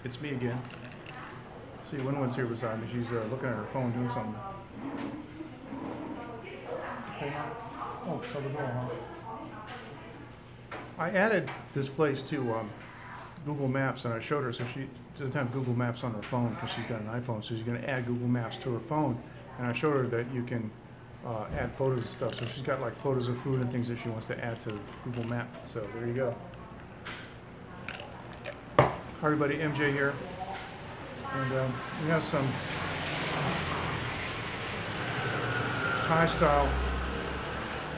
It's me again. See, Winwin's here beside me. She's looking at her phone doing something. Oh, shut the door, huh? I added this place to Google Maps, and I showed her, so she doesn't have Google Maps on her phone because she's got an iPhone, so she's going to add Google Maps to her phone. And I showed her that you can add photos and stuff. So she's got like photos of food and things that she wants to add to Google Maps. So there you go. Hi everybody, MJ here. And we have some Thai style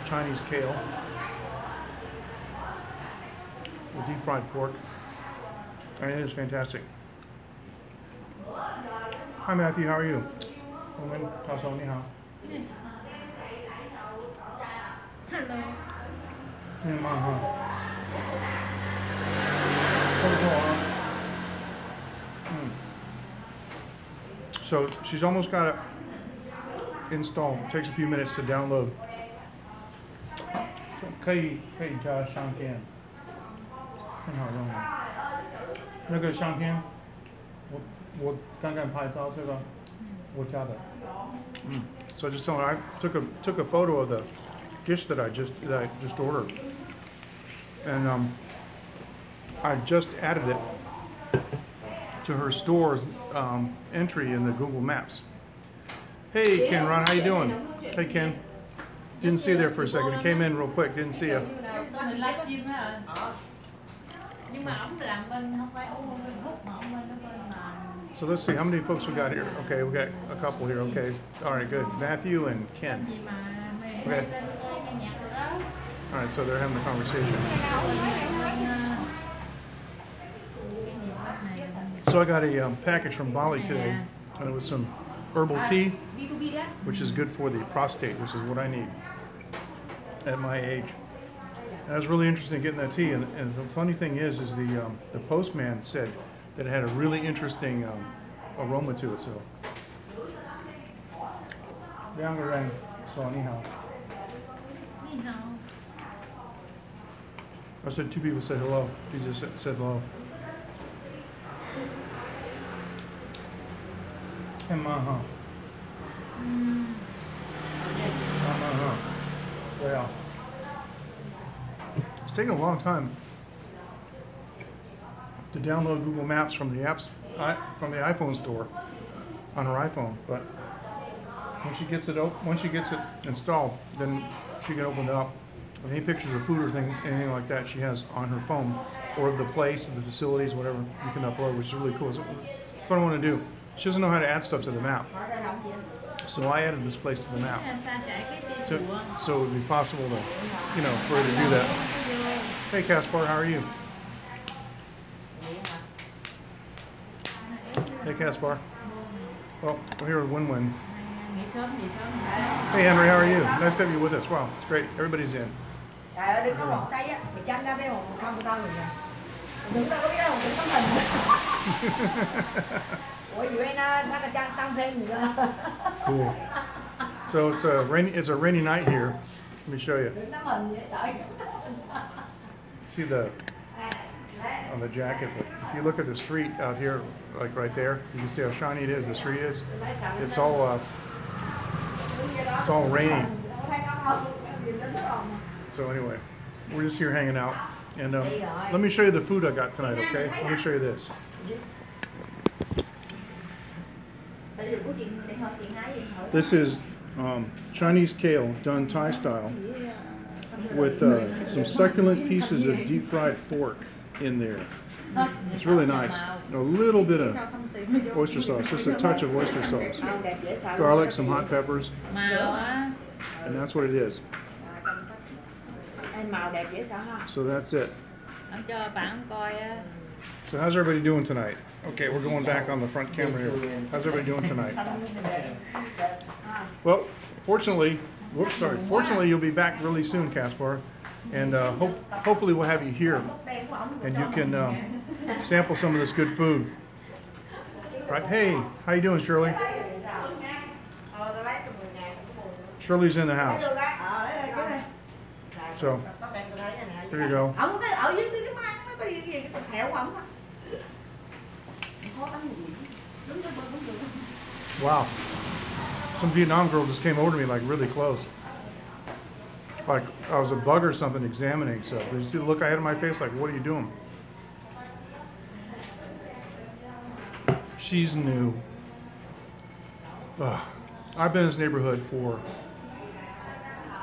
Chinese kale with deep fried pork. And it is fantastic. Hi Matthew, how are you? Hello. So she's almost got it installed. It takes a few minutes to download. 可以加相片，很好用啊。那个相片，我刚刚拍照这个，我加的。So I just told her I took a photo of the dish that I just ordered, and I just added it to her store's entry in the Google Maps. Hey Ken Ron, how you doing? Hey Ken. Didn't see you there for a second. He came in real quick. Didn't see you. So let's see, how many folks we got here? Okay, we got a couple here. Okay, all right, good. Matthew and Ken. Okay. All right, so they're having a conversation. So I got a package from Bali today, and it was some herbal tea, which is good for the prostate, which is what I need at my age. And I was really interested in getting that tea, and the funny thing is the postman said that it had a really interesting aroma to it. So, 两个人说你好. I said two people said hello. Jesus said hello. Yeah. It's taken a long time to download Google Maps from the iPhone store on her iPhone, but when she gets it installed, then she can open it up. Any pictures of food or anything like that she has on her phone, or of the place, of the facilities, whatever, you can upload, which is really cool. So that's what I want to do. She doesn't know how to add stuff to the map, so I added this place to the map, so it would be possible to, for her to do that. Hey Caspar, how are you? Hey Caspar. Well, we're here with Win-Win. Hey Henry, how are you? Nice to have you with us. Wow, it's great. Everybody's in. Cool. So it's a rainy night here. Let me show you. See on the jacket, but if you look at the street out here, like right there, you can see how shiny it is. The street is. It's all raining. So anyway, we're just here hanging out, and let me show you the food I got tonight. Okay, let me show you this. This is Chinese kale done Thai style with some succulent pieces of deep fried pork in there. It's really nice. A little bit of oyster sauce, just a touch of oyster sauce. Garlic, some hot peppers, and that's what it is. So that's it. So how's everybody doing tonight? Okay, we're going back on the front camera here. How's everybody doing tonight? Well, fortunately, fortunately you'll be back really soon, Caspar. And hopefully we'll have you here, and you can sample some of this good food. Right? Hey, how you doing, Shirley? Shirley's in the house. So, here you go. Wow. Some Vietnam girl just came over to me like really close. Like I was a bug or something examining. So did you see the look I had in my face? Like, what are you doing? She's new. I've been in this neighborhood for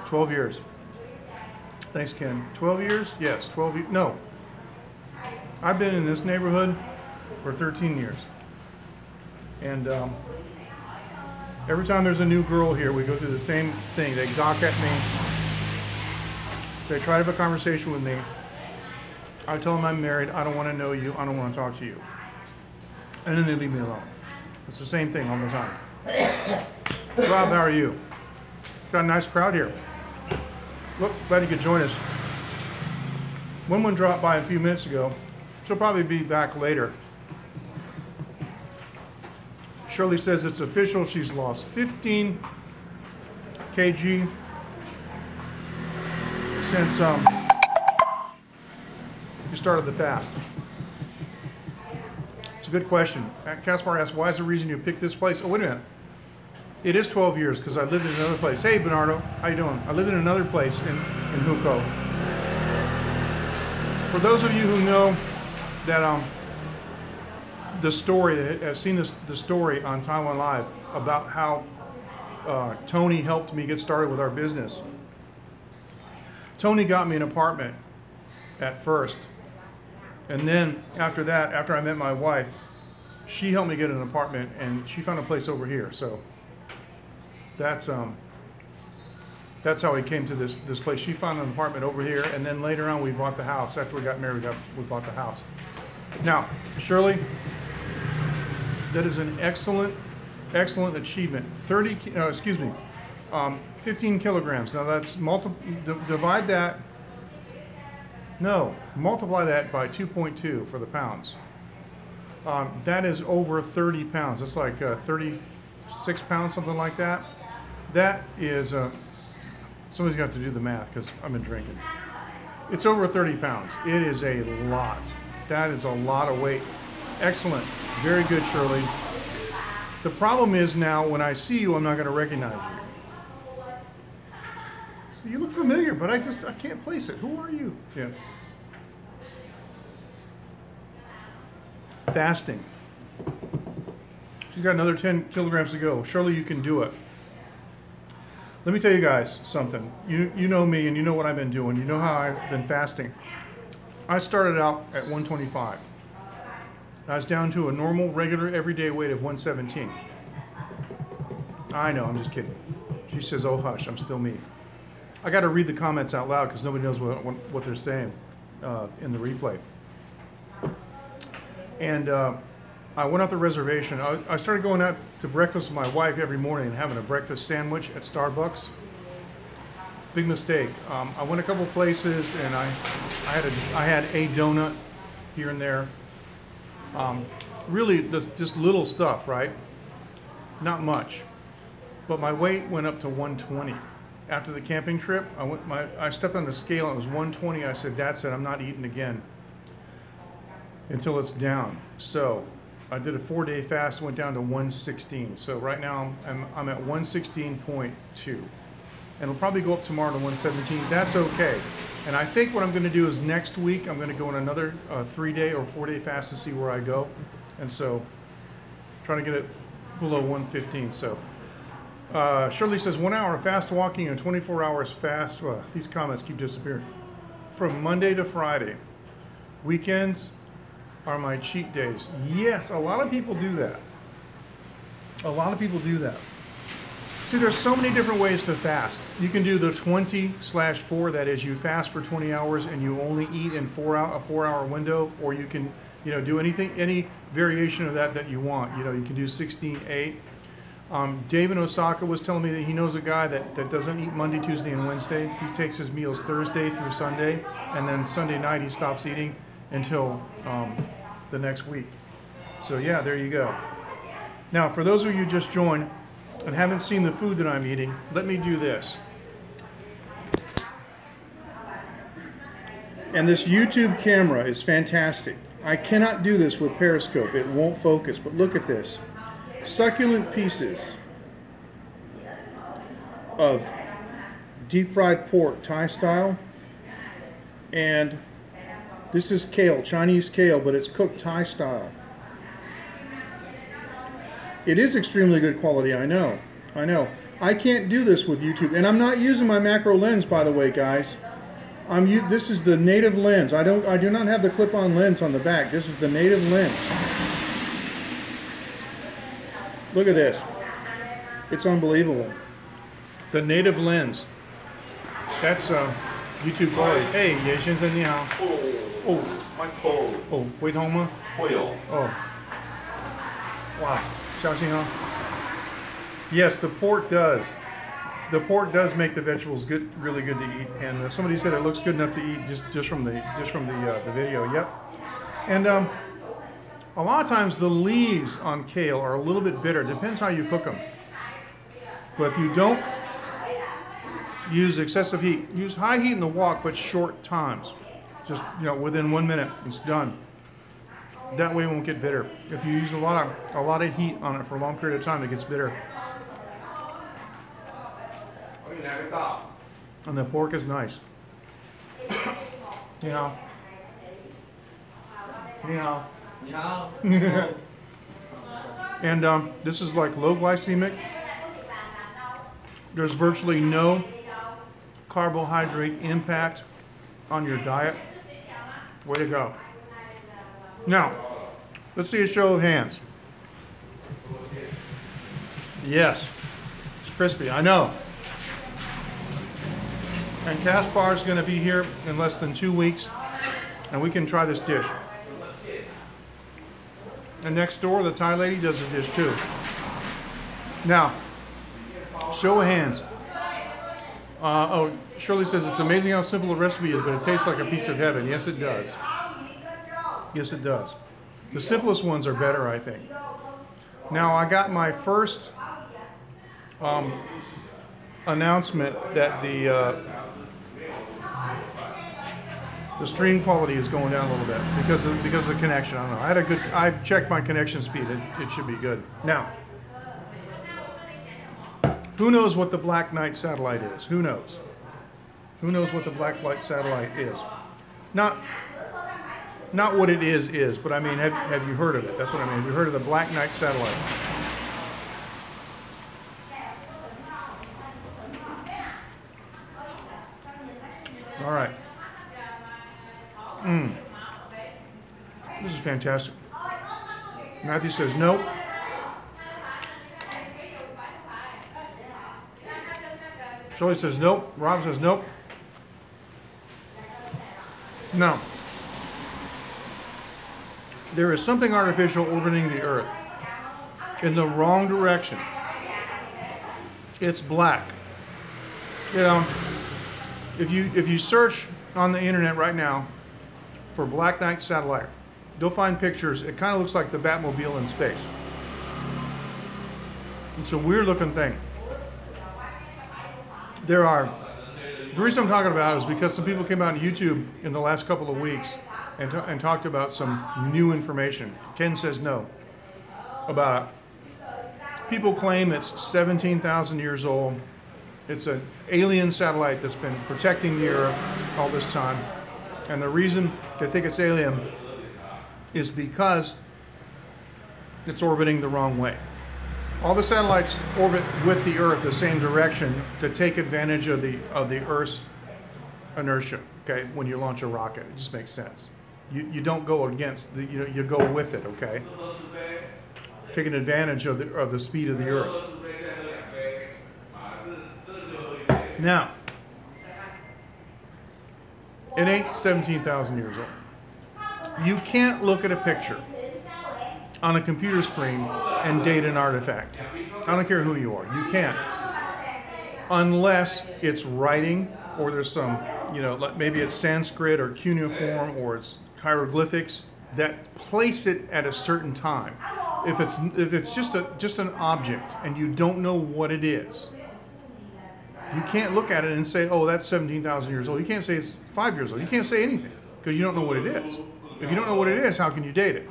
12 years. Thanks, Ken. 12 years? Yes, 12 years. No. I've been in this neighborhood for 13 years. And every time there's a new girl here, we go through the same thing. They gawk at me. They try to have a conversation with me. I tell them I'm married. I don't want to know you. I don't want to talk to you. And then they leave me alone. It's the same thing all the time. Rob, how are you? Got a nice crowd here. Look, glad you could join us. One dropped by a few minutes ago. She'll probably be back later. Shirley says it's official. She's lost 15 kg since she started the fast. It's a good question. Caspar asked, why is the reason you picked this place? Oh, wait a minute. It is 12 years because I lived in another place. Hey, Bernardo, how you doing? I lived in another place in Huco. For those of you who know that the story, have seen the story on Taiwan Live about how Tony helped me get started with our business. Tony got me an apartment at first. And then after that, after I met my wife, she helped me get an apartment and she found a place over here. So that's how we came to this place. She found an apartment over here, and then later on we bought the house. After we got married, we bought the house. Now, Shirley, that is an excellent achievement. 15 kilograms. Now that's divide that. No, multiply that by 2.2 for the pounds. That is over 30 pounds. It's like 36 pounds, something like that. That is, somebody's got to do the math because I've been drinking. It's over 30 pounds. It is a lot. That is a lot of weight. Excellent. Very good, Shirley. The problem is now when I see you, I'm not going to recognize you. So you look familiar, but I can't place it. Who are you? Yeah. Fasting. She's got another 10 kilograms to go. Shirley, you can do it. Let me tell you guys something. You know me and you know what I've been doing. You know how I've been fasting. I started out at 125. I was down to a normal, regular, everyday weight of 117. I know, I'm just kidding. She says, oh hush, I'm still me. I got to read the comments out loud because nobody knows what they're saying in the replay. And I went off the reservation. I started going out to breakfast with my wife every morning and having a breakfast sandwich at Starbucks. Big mistake. I went a couple places and I had a donut here and there. Really just little stuff, right? Not much. But my weight went up to 120. After the camping trip, I stepped on the scale and it was 120. I said, that's it, I'm not eating again until it's down. So I did a 4-day fast, went down to 116. So right now I'm at 116.2. And it'll probably go up tomorrow to 117. That's okay. And I think what I'm going to do is next week I'm going to go on another 3-day or 4-day fast to see where I go. And so trying to get it below 115. So Shirley says 1 hour fast walking and 24 hours fast. Well, these comments keep disappearing. From Monday to Friday. Weekends are my cheat days. Yes, a lot of people do that. A lot of people do that. See, there's so many different ways to fast. You can do the 20/4, that is, you fast for 20 hours and you only eat in a 4-hour window, or you can, do any variation of that you want. You can do 16/8. Dave in Osaka was telling me that he knows a guy that doesn't eat Monday, Tuesday, and Wednesday. He takes his meals Thursday through Sunday, and then Sunday night he stops eating until the next week. So yeah, there you go. Now, for those of you who just joined and haven't seen the food that I'm eating, let me do this. And this YouTube camera is fantastic. I cannot do this with Periscope. It won't focus, but look at this. succulent pieces of deep fried pork, Thai style. And this is kale, Chinese kale, but it's cooked Thai style. It is extremely good quality, I know. I know. I can't do this with YouTube, and I'm not using my macro lens, by the way, guys. This is the native lens. I do not have the clip-on lens on the back. This is the native lens. Look at this. It's unbelievable. The native lens. That's YouTube quality. Hey, 叶先生你好。哦 Michael 哦，胃痛吗？会有。哦。哇，小心哦。Yes, the pork does. The pork does make the vegetables good, really good to eat. And somebody said it looks good enough to eat just from the video. Yep. And a lot of times the leaves on kale are a little bit bitter. Depends how you cook them. But if you don't use excessive heat, use high heat in the wok, but short times. Just within 1 minute, it's done. That way it won't get bitter. If you use a lot of heat on it for a long period of time, it gets bitter. And the pork is nice. 你好。你好。你好。 And this is like low glycemic. There's virtually no carbohydrate impact on your diet. Way to go. Now, let's see a show of hands. Yes, it's crispy, I know. And Kaspar is going to be here in less than 2 weeks, and we can try this dish. And next door, the Thai lady does a dish too. Now, show of hands. Oh, Shirley says it's amazing how simple the recipe is, but it tastes like a piece of heaven. Yes, it does. Yes, it does. The simplest ones are better, I think. Now, I got my first announcement that the stream quality is going down a little bit because of the connection. I don't know. I checked my connection speed. It should be good. Now, who knows what the Black Knight satellite is? Who knows? Who knows what the Black Knight satellite is? Not what it is, but I mean, have you heard of it? That's what I mean. Have you heard of the Black Knight satellite? All right. This is fantastic. Matthew says nope. Shirley says nope. Rob says nope. No. There is something artificial orbiting the Earth in the wrong direction. It's black. You know, if you search on the internet right now for Black Knight satellite, you'll find pictures. It kind of looks like the Batmobile in space. It's a weird looking thing. The reason I'm talking about it is because some people came out on YouTube in the last couple of weeks and talked about some new information. Ken says no about it. People claim it's 17,000 years old. It's an alien satellite that's been protecting the Earth all this time. And the reason they think it's alien is because it's orbiting the wrong way. All the satellites orbit with the Earth the same direction to take advantage of the Earth's inertia. Okay, when you launch a rocket, it just makes sense. You don't go against you go with it. Okay, taking advantage of the speed of the Earth. Now, it ain't 17,000 years old. You can't look at a picture on a computer screen and date an artifact. I don't care who you are. You can't. Unless it's writing or there's some, maybe it's Sanskrit or cuneiform or it's hieroglyphics that place it at a certain time. If it's just an object and you don't know what it is, you can't look at it and say, oh, that's 17,000 years old. You can't say it's 5 years old. You can't say anything because you don't know what it is. If you don't know what it is, how can you date it?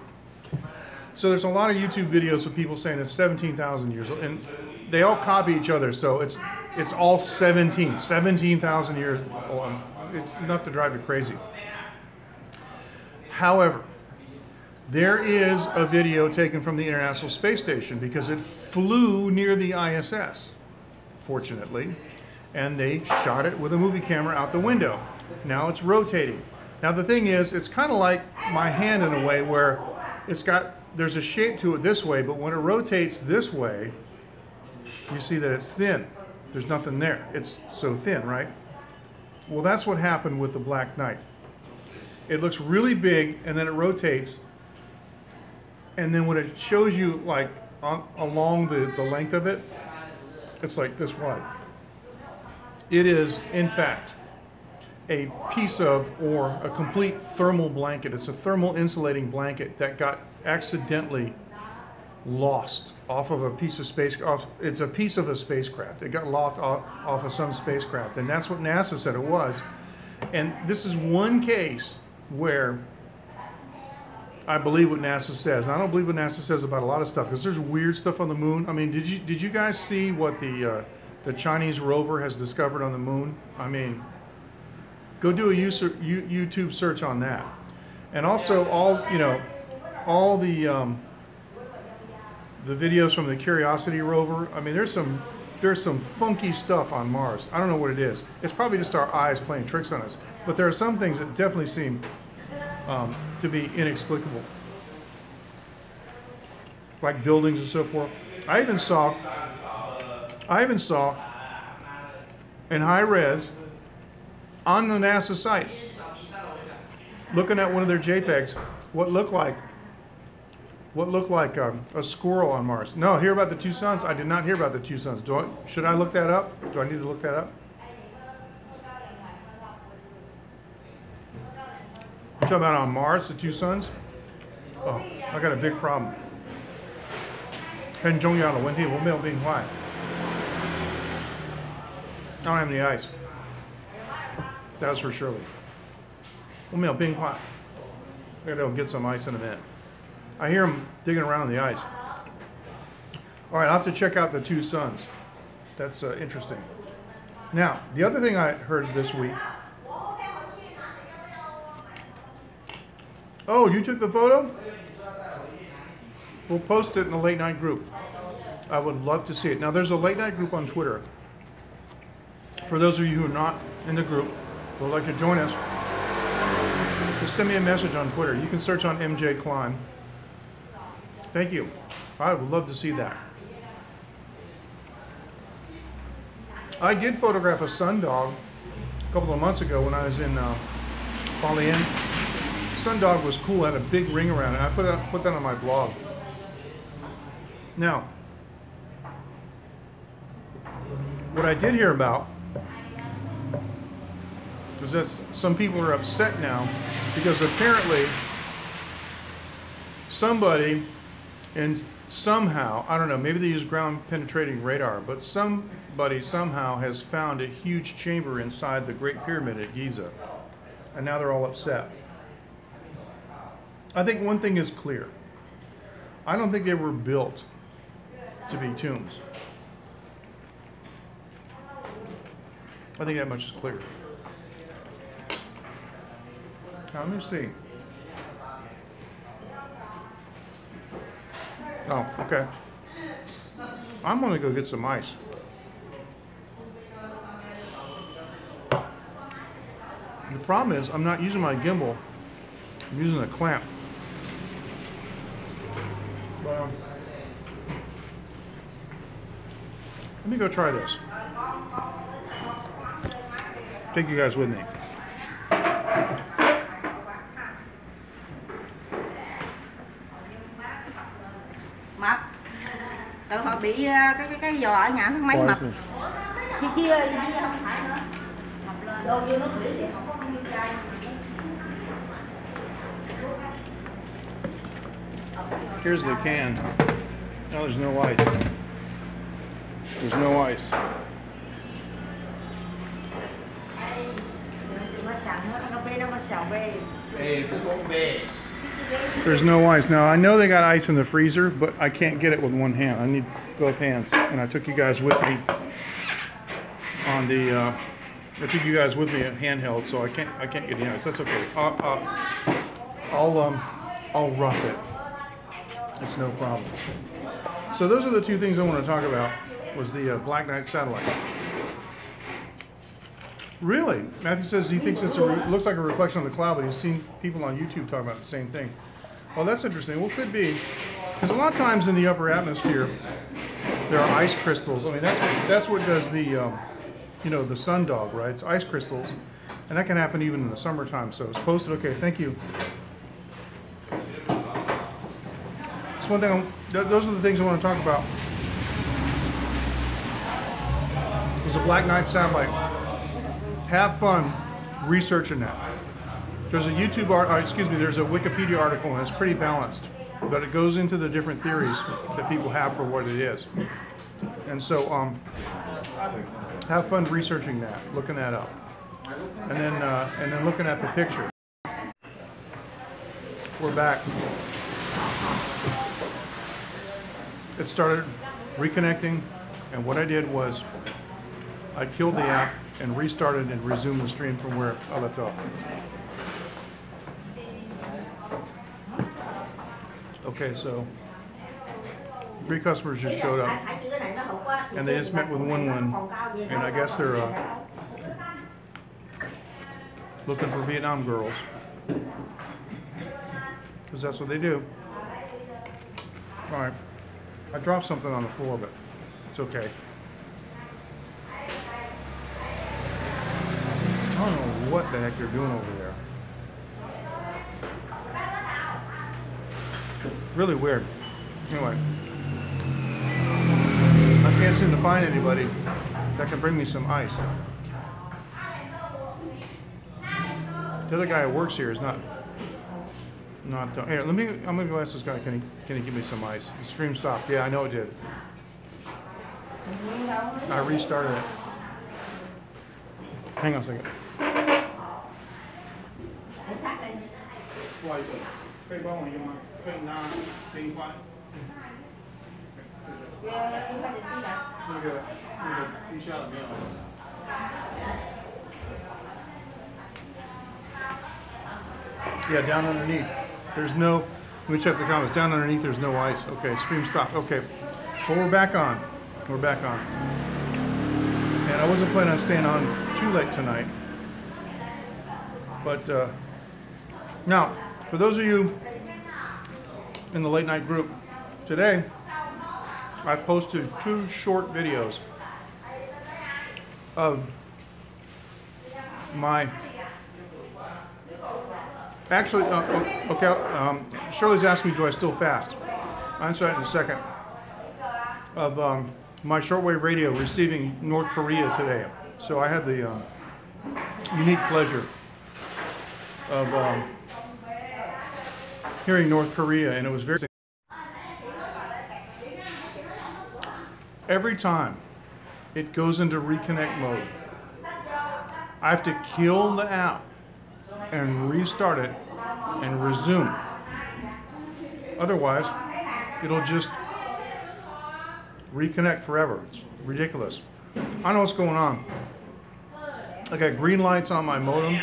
So there's a lot of YouTube videos of people saying it's 17,000 years old, and they all copy each other. So it's all 17,000 years old. It's enough to drive you crazy. However, there is a video taken from the International Space Station because it flew near the ISS, fortunately, and they shot it with a movie camera out the window. Now it's rotating. Now the thing is, it's kind of like my hand in a way where there's a shape to it this way, but when it rotates this way, you see that it's thin. There's nothing there. It's so thin, right? Well, that's what happened with the Black Knight. It looks really big, and then it rotates, and then when it shows you like along the length of it, it's like this wide. It is, in fact, a piece of, or a complete thermal blanket. It's a thermal insulating blanket that got accidentally lost off of a piece of it's a piece of a spacecraft. It got lost off of some spacecraft, and that's what NASA said it was. And this is one case where I believe what NASA says. And I don't believe what NASA says about a lot of stuff because there's weird stuff on the moon. I mean, did you guys see what the Chinese rover has discovered on the moon? I mean, go do a YouTube search on that. And also all the videos from the Curiosity rover. I mean, there's some funky stuff on Mars. I don't know what it is. It's probably just our eyes playing tricks on us. But there are some things that definitely seem to be inexplicable, like buildings and so forth. I even saw in high res on the NASA site, looking at one of their JPEGs, what looked like a squirrel on Mars. No, hear about the two suns? I did not hear about the two suns. Should I look that up? Do I need to look that up? You're talking about on Mars, the two suns? Oh, I got a big problem. 很重要的问题，我没有冰块。I don't have any ice. That was for Shirley. 我没有冰块. I gotta go get some ice in a minute. I hear them digging around in the ice. All right, I'll have to check out the two suns. That's interesting. Now, the other thing I heard this week. Oh, you took the photo? We'll post it in the late night group. I would love to see it. Now, there's a late night group on Twitter. For those of you who are not in the group, who would like to join us, just send me a message on Twitter. You can search on MJ Klein. Thank you. I would love to see that. I did photograph a sundog a couple of months ago when I was in Balian. Sundog was cool, had a big ring around it. I put that on my blog. Now, what I did hear about is that some people are upset now because apparently somebody, and somehow, I don't know, maybe they use ground penetrating radar, but somebody somehow has found a huge chamber inside the Great Pyramid at Giza. And now they're all upset. I think one thing is clear. I don't think they were built to be tombs. I think that much is clear. Now, let me see. Oh, okay. I'm gonna go get some ice. The problem is I'm not using my gimbal. I'm using a clamp. But, let me go try this. Take you guys with me. Mập. Từ hồi bị cái giò ở nhà thằng mấy mập. Khi kia không phải nữa. Mập lên đâu như nó bị thì không có như trai. Here's the can. No, there's no ice. There's no ice. Ê, phụ con về. There's no ice. Now, I know they got ice in the freezer, but I can't get it with one hand. I need both hands. And I took you guys with me on the, I took you guys with me at handheld, so I can't get the ice. That's okay. I'll rough it. It's no problem. So those are the two things I want to talk about, was the Black Knight satellite. Really? Matthew says he thinks it looks like a reflection on the cloud, but he's seen people on YouTube talk about the same thing. Well, that's interesting. Well, could be. Because a lot of times in the upper atmosphere, there are ice crystals. I mean, that's what does the, you know, the sundog, right? It's ice crystals. And that can happen even in the summertime. So it's posted. Okay, thank you. That's one thing. Those are the things I want to talk about. Is a Black Knight satellite. Have fun researching that. There's a there's a Wikipedia article, and it's pretty balanced, but it goes into the different theories that people have for what it is. And so, have fun researching that, looking that up, and then looking at the picture. We're back. It started reconnecting, and what I did was I killed the app and restarted and resumed the stream from where I left off. Okay, so 3 customers just showed up, and they just met with one, and I guess they're looking for Vietnam girls, because that's what they do. All right, I dropped something on the floor, but it's okay. I don't know what the heck they're doing over there. Really weird. Anyway, I can't seem to find anybody that can bring me some ice. The other guy who works here is not. Here, I'm gonna go ask this guy. Can he give me some ice? The stream stopped. Yeah, I know it did. I restarted it. Hang on a second. Cây bông này nhưng mà cây na tinh khoái. Yeah, down underneath. There's no. Let me check the comments. Down underneath, there's no ice. Okay, stream stopped. Okay, well, we're back on. We're back on. And I wasn't planning on staying on too late tonight. But now, for those of you in the late night group, today I posted 2 short videos of my, actually, okay, Shirley's asked me, do I still fast? I'll answer that in a second. Of my shortwave radio receiving North Korea today. So I had the unique pleasure of hearing North Korea, and it was very. Every time it goes into reconnect mode, I have to kill the app and restart it and resume. Otherwise, it'll just reconnect forever. It's ridiculous. I don't know what's going on. I got green lights on my modem.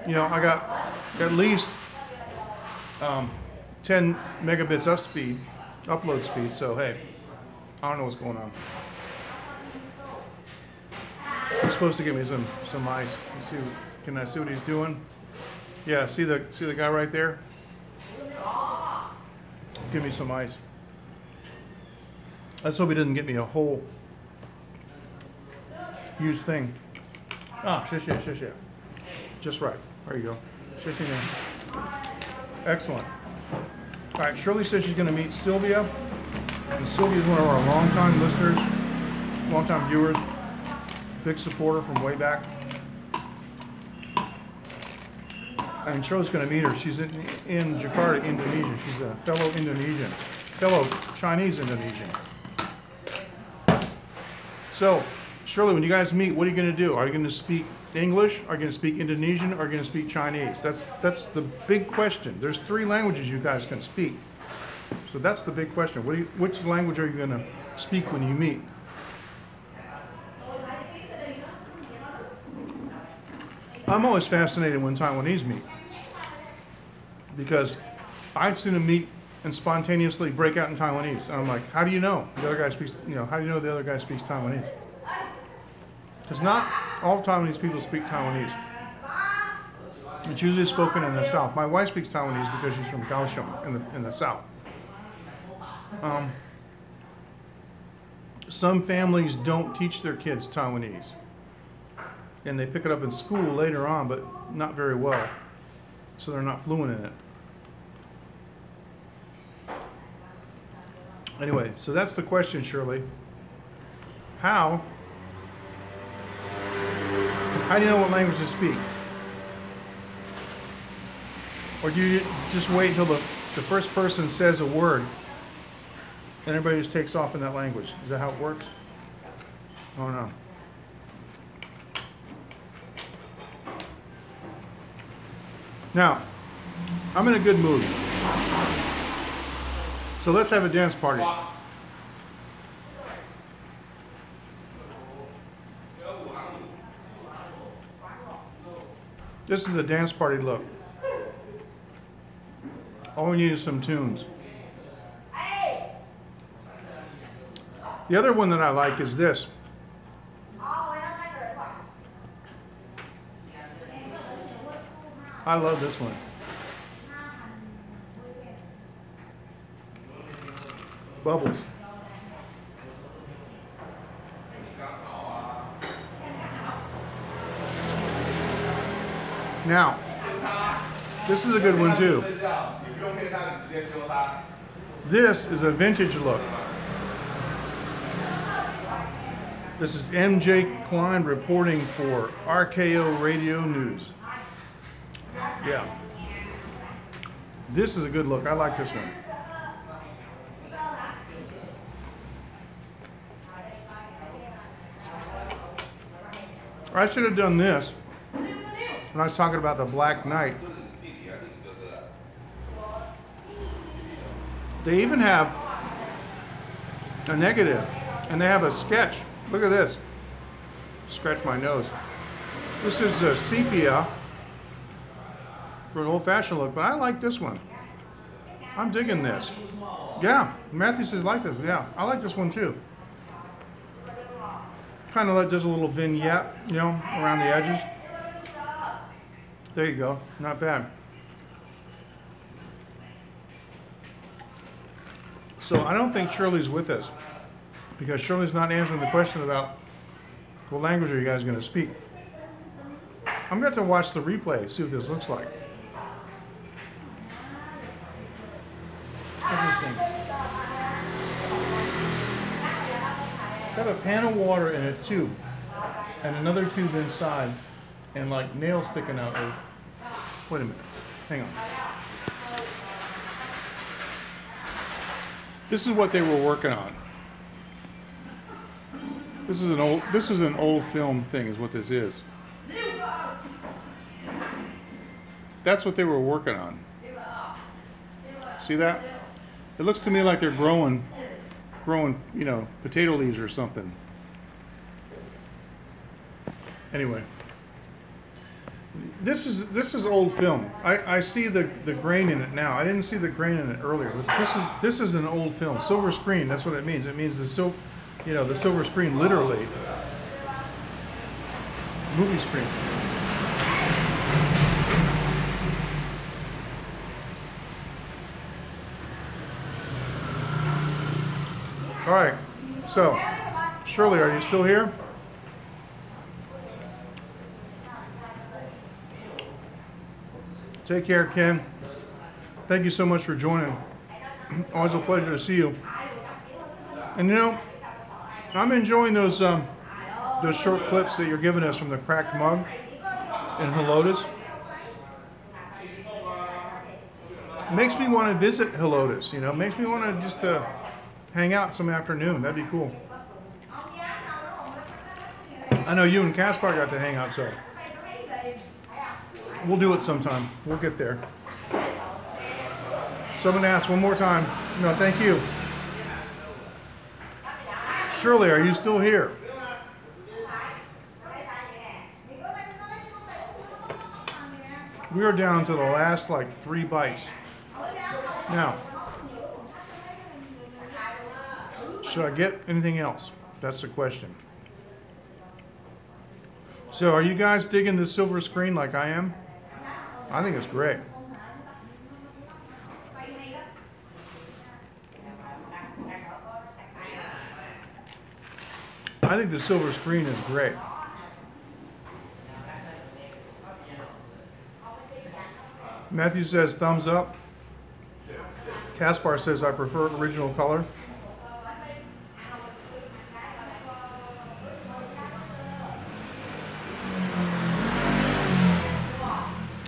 You know, I got at least 10 megabits upload speed, so hey, I don't know what's going on. He's supposed to give me some ice. Let's see, can I see what he's doing? Yeah, see the guy right there? Give me some ice. Let's hope he doesn't get me a whole huge thing. Ah, shit. Just right. There you go. Shit. Excellent. All right, Shirley says she's going to meet Sylvia. And Sylvia is one of our longtime listeners, longtime viewers, big supporter from way back. And Shirley's going to meet her. She's in Jakarta, Indonesia. She's a fellow Chinese Indonesian. So, Shirley, when you guys meet, what are you going to do? Are you going to speak English? Are you going to speak Indonesian? Or are you going to speak Chinese? That's the big question. There's 3 languages you guys can speak. So that's the big question. Which language are you going to speak when you meet? I'm always fascinated when Taiwanese meet, because I've seen them meet and spontaneously break out in Taiwanese. And I'm like, how do you know the other guy speaks, how do you know the other guy speaks Taiwanese? Because not all Taiwanese people speak Taiwanese. It's usually spoken in the South. My wife speaks Taiwanese because she's from Kaohsiung in the South. Some families don't teach their kids Taiwanese, and they pick it up in school later on, but not very well, so they're not fluent in it. Anyway, so that's the question, Shirley. How do you know what language to speak? Or do you just wait until the first person says a word and everybody just takes off in that language? Is that how it works? Oh no. Now, I'm in a good mood. So let's have a dance party. This is the dance party look. All we need is some tunes. The other one that I like is this. I love this one. Bubbles. Now, this is a good one too. This is a vintage look. This is MJ Klein reporting for RKO Radio News. Yeah. This is a good look. I like this one. I should have done this when I was talking about the Black Knight. They even have a negative, and they have a sketch. Look at this. Scratch my nose. This is a sepia for an old-fashioned look, but I like this one. I'm digging this. Yeah, Matthew says like this. Yeah, I like this one too. Kind of like just a little vignette, around the edges. There you go. Not bad. So I don't think Shirley's with us, because Shirley's not answering the question about what language are you guys going to speak. I'm going to watch the replay, see what this looks like. Interesting. It's got a pan of water in a tube, and another tube inside, and like nails sticking out. Wait a minute. Hang on. This is what they were working on. This is an old film thing, is what this is. That's what they were working on. See that? It looks to me like they're growing, potato leaves or something. Anyway, this is old film. I see the grain in it now. I didn't see the grain in it earlier. But this is an old film, silver screen. That's what it means. It means the silver screen, literally. Movie screen. All right, so Shirley, are you still here? Take care, Ken. Thank you so much for joining. Always a pleasure to see you. And I'm enjoying those short clips that you're giving us from the cracked mug in Helotes. Makes me want to visit Helotes. Makes me want to just hang out some afternoon. That'd be cool. I know you and Caspar got to hang out, so We'll do it sometime. We'll get there. Someone asked one more time. No, thank you. Shirley, are you still here? We are down to the last like 3 bites. Now, should I get anything else? That's the question. So are you guys digging the silver screen like I am? I think it's great. I think the silver screen is great. Matthew says thumbs up. Caspar says I prefer original color.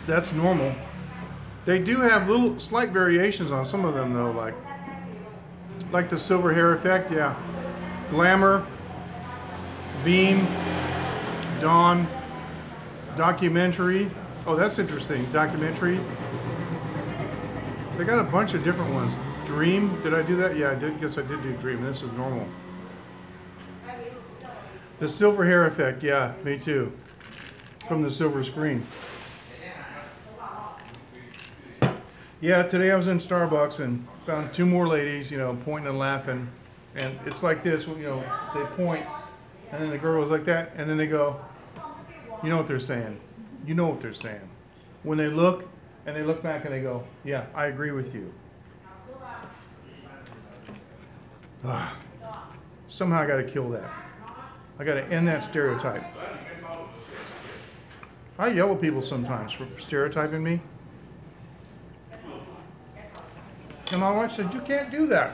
That's normal. They do have little slight variations on some of them though, like the silver hair effect, yeah. Glamour, Beam, Dawn, Documentary. Oh, that's interesting. Documentary. They got a bunch of different ones. Dream, did I do that? Yeah, I did. Guess I did do Dream. This is normal. The silver hair effect, yeah, me too. From the silver screen. Yeah, today I was in Starbucks and found 2 more ladies, you know, pointing and laughing. And it's like this, you know, they point, and then the girl goes like that, and then they go, you know what they're saying. You know what they're saying. When they look, and they look back and they go, yeah, I agree with you. Somehow I got to kill that. I got to end that stereotype. I yell at people sometimes for stereotyping me. And my wife said, you can't do that.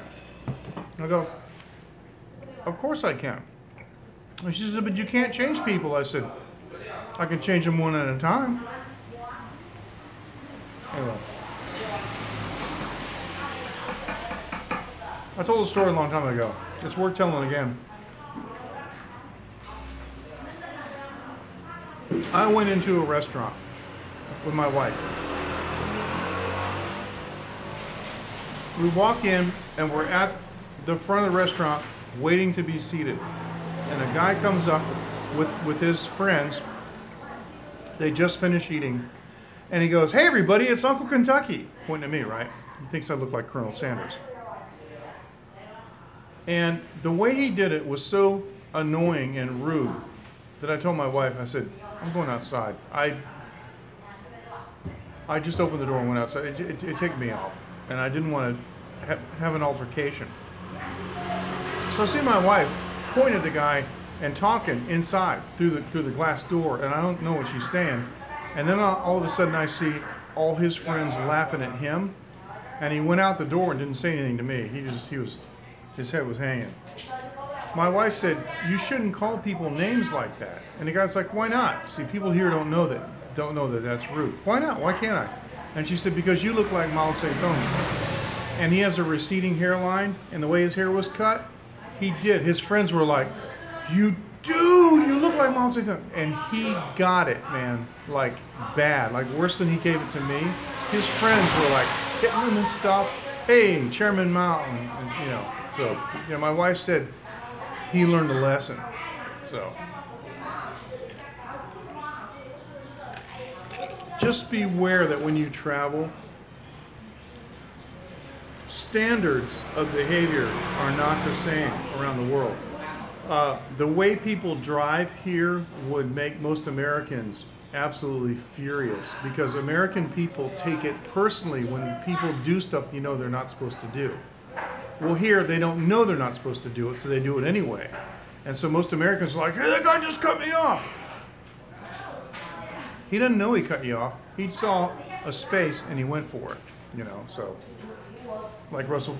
I go, of course I can. And she said, but you can't change people. I said, I can change them one at a time. Anyway. I told a story a long time ago. It's worth telling again. I went into a restaurant with my wife. We walk in and we're at the front of the restaurant waiting to be seated. And a guy comes up with his friends. They just finished eating. And he goes, hey everybody, it's Uncle Kentucky. Pointing at me, right? He thinks I look like Colonel Sanders. And the way he did it was so annoying and rude that I told my wife, I said, I'm going outside. I just opened the door and went outside. It ticked me off. And I didn't want to have an altercation. So I see my wife point at the guy and talking inside through the glass door, and I don't know what she's saying. And then all of a sudden I see all his friends laughing at him, and he went out the door and didn't say anything to me. His head was hanging. My wife said, you shouldn't call people names like that. And the guy's like, why not? See, people here don't know that that's rude. Why not? Why can't I? And she said, because you look like Mao Zedong. And he has a receding hairline, and the way his hair was cut, he did. His friends were like, you do, you look like Mao Zedong. And he got it, man, like bad, like worse than he gave it to me. His friends were like hitting him and stuff. Hey, Chairman Mao, and you know. So, you know, my wife said he learned a lesson. So, just beware that when you travel, standards of behavior are not the same around the world. The way people drive here would make most Americans absolutely furious, because American people take it personally when people do stuff you know they're not supposed to do. Well, here they don't know they're not supposed to do it, so they do it anyway. And so most Americans are like, hey, that guy just cut me off. He didn't know he cut you off. He saw a space and he went for it, you know. So, like Russell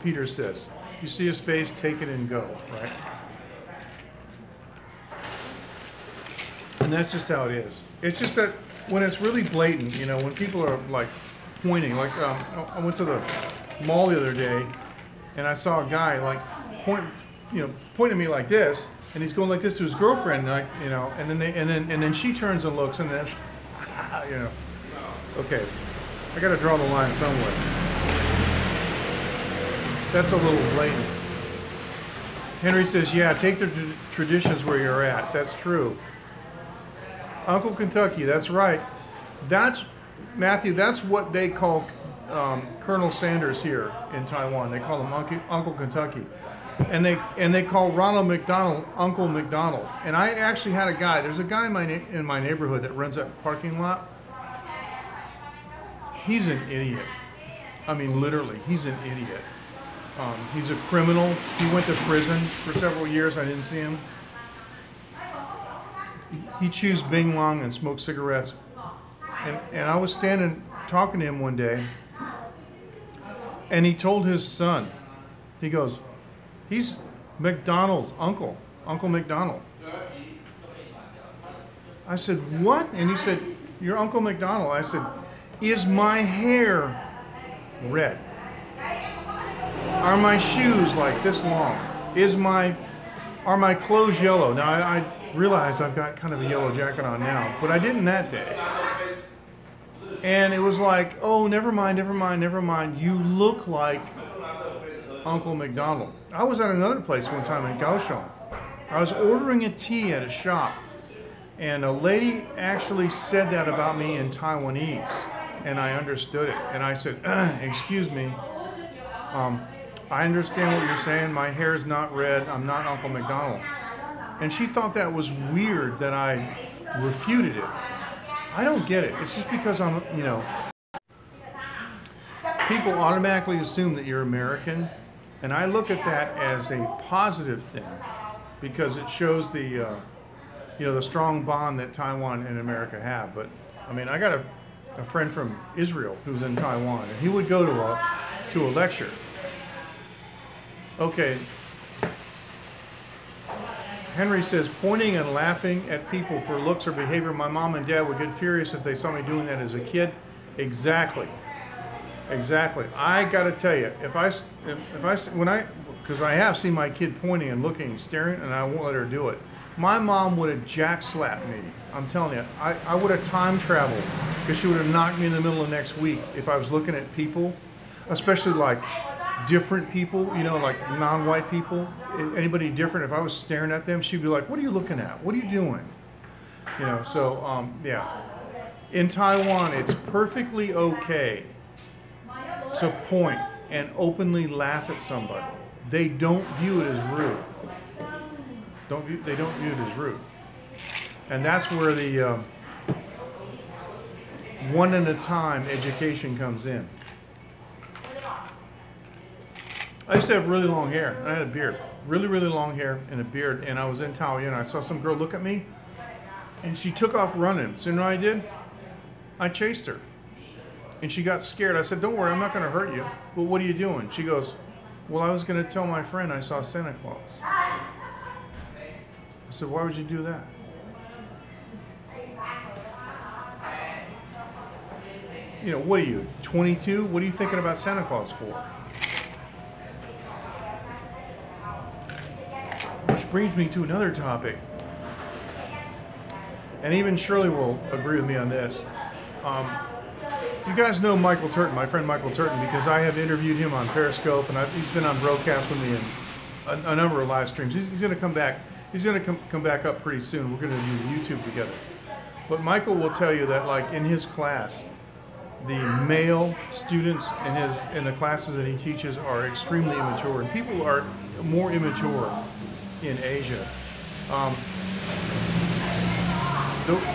Peters says, you see a space, take it and go, right? And that's just how it is. It's just that when it's really blatant, you know, when people are like pointing, like I went to the mall the other day and I saw a guy like pointing at me like this, and he's going like this to his girlfriend, like, you know, and then she turns and looks, and then it's, you know. Okay, I gotta draw the line somewhere. That's a little blatant. Henry says, yeah, take the traditions where you're at. That's true. Uncle Kentucky, that's right. That's, Matthew, that's what they call Colonel Sanders here in Taiwan. They call him Uncle Kentucky. And they call Ronald McDonald Uncle McDonald. And I actually had a guy, there's a guy in my neighborhood that runs that parking lot. He's an idiot. I mean, literally, he's an idiot. He's a criminal. He went to prison for several years. I didn't see him. He chews Bing Long and smoked cigarettes. And I was standing talking to him one day, and he told his son, he goes, he's McDonald's uncle, Uncle McDonald. I said, what? And he said, you're Uncle McDonald. I said, is my hair red? Are my shoes like this long? Are my clothes yellow? Now I realize I've got kind of a yellow jacket on now, but I didn't that day. And it was like, oh, never mind, never mind, never mind. You look like Uncle McDonald. I was at another place one time in Kaohsiung. I was ordering a tea at a shop, and a lady actually said that about me in Taiwanese, and I understood it. And I said, excuse me, I understand what you're saying. My hair's not red. I'm not Uncle McDonald. And she thought that was weird that I refuted it. I don't get it. It's just because I'm, you know, people automatically assume that you're American, and I look at that as a positive thing because it shows the, you know, the strong bond that Taiwan and America have. But I mean, I got a friend from Israel who's in Taiwan, and he would go to a lecture. Okay. Henry says, pointing and laughing at people for looks or behavior. My mom and dad would get furious if they saw me doing that as a kid. Exactly. Exactly. I got to tell you, because I have seen my kid pointing and looking, staring, and I won't let her do it. My mom would have jack slapped me. I'm telling you, I would have time traveled because she would have knocked me in the middle of next week if I was looking at people, especially like different people, you know, like non-white people, anybody different. If I was staring at them, she'd be like, what are you looking at? What are you doing? You know, so, yeah. In Taiwan, it's perfectly okay to point and openly laugh at somebody. They don't view it as rude. They don't view it as rude. And that's where the one at a time education comes in. I used to have really long hair, and I had a beard. Really, really long hair and a beard, and I was in Taiwan. I saw some girl look at me, and she took off running. So you know what I did? I chased her. And she got scared. I said, don't worry, I'm not going to hurt you. Well, what are you doing? She goes, well, I was going to tell my friend I saw Santa Claus. I said, why would you do that? You know, what are you, 22? What are you thinking about Santa Claus for? Which brings me to another topic. And even Shirley will agree with me on this. You guys know Michael Turton, my friend Michael Turton, because I have interviewed him on Periscope, and he's been on broadcast with me in a number of live streams. He's going to come back. He's going to come back up pretty soon. We're going to do YouTube together. But Michael will tell you that, like in his class, the male students in the classes that he teaches are extremely immature, and people are more immature in Asia.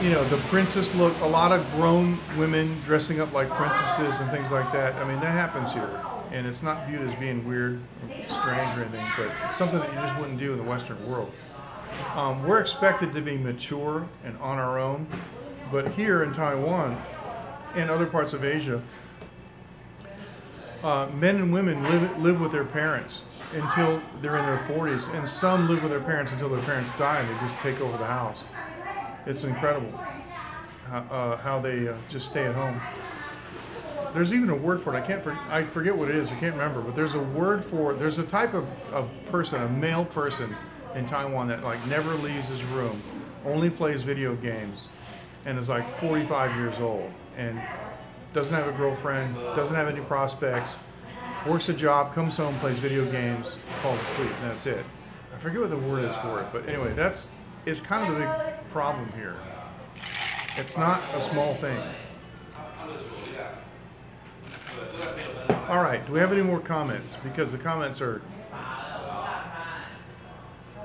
You know, the princess look, a lot of grown women dressing up like princesses and things like that. I mean, that happens here. And it's not viewed as being weird or strange or anything, but it's something that you just wouldn't do in the Western world. We're expected to be mature and on our own, but here in Taiwan and other parts of Asia, men and women live with their parents until they're in their 40s, and some live with their parents until their parents die and they just take over the house. It's incredible how they just stay at home. There's even a word for it. I forget what it is. I can't remember. But there's a word for it. There's a type of person, a male person in Taiwan that like never leaves his room, only plays video games, and is like 45 years old. And doesn't have a girlfriend, doesn't have any prospects, works a job, comes home, plays video games, falls asleep, and that's it. I forget what the word is for it, but anyway, it's kind of a big problem here. It's not a small thing. All right, do we have any more comments? Because the comments are,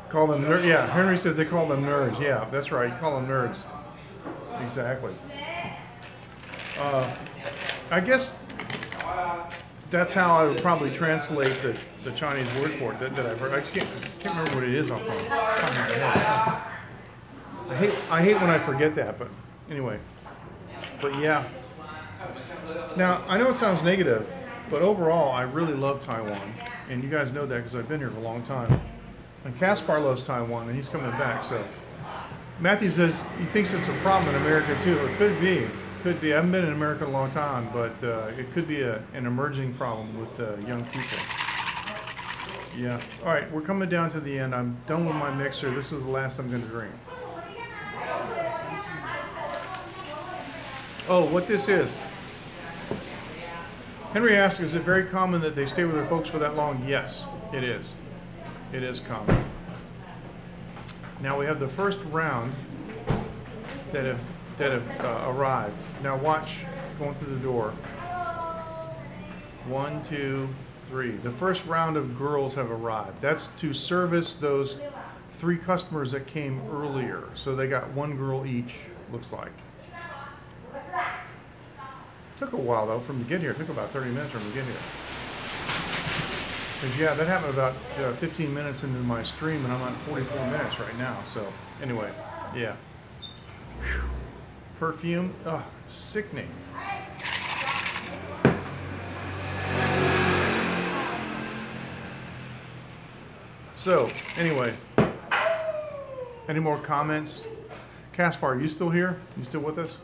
call them nerds. Yeah, Henry says they call them nerds. Yeah, that's right, call them nerds. Exactly. I guess that's how I would probably translate the Chinese word for it that I've heard. I can't remember what it is off the top of my head. I hate when I forget that, but anyway. But yeah. Now, I know it sounds negative, but overall, I really love Taiwan. And you guys know that because I've been here for a long time. And Kaspar loves Taiwan, and he's coming back, so. Matthew says he thinks it's a problem in America, too. It could be. Could be. I haven't been in America in a long time, but it could be an emerging problem with young people. Yeah. All right, we're coming down to the end. I'm done with my mixer. This is the last I'm going to drink. Oh, what this is. Henry asks, is it very common that they stay with their folks for that long? Yes, it is. It is common. Now we have the first round that have arrived. Now watch, going through the door. 1, 2, 3. The first round of girls have arrived. That's to service those 3 customers that came earlier. So they got 1 girl each, looks like. Took a while though from to get here. It took about 30 minutes from to get here. Because yeah, that happened about 15 minutes into my stream, and I'm on 44 minutes right now. So anyway, yeah. Whew. Perfume, sickening. So anyway, any more comments? Kaspar, are you still here? You still with us?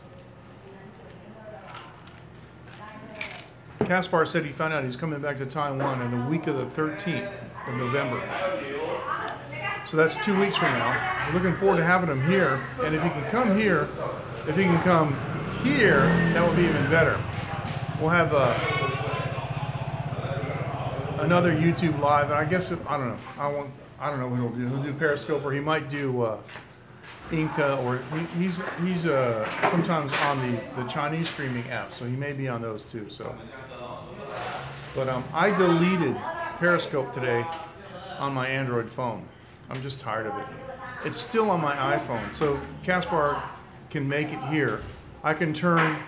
Kaspar said he found out he's coming back to Taiwan in the week of the 13th of November. So that's 2 weeks from now. We're looking forward to having him here. And if he can come here, that would be even better. We'll have another YouTube live, and I guess I don't know. I don't know what he'll do. He'll do Periscope, or he might do Inca, or he's sometimes on the Chinese streaming app, so he may be on those too. So, but I deleted Periscope today on my Android phone. I'm just tired of it. It's still on my iPhone, so Kaspar can make it here. I can turn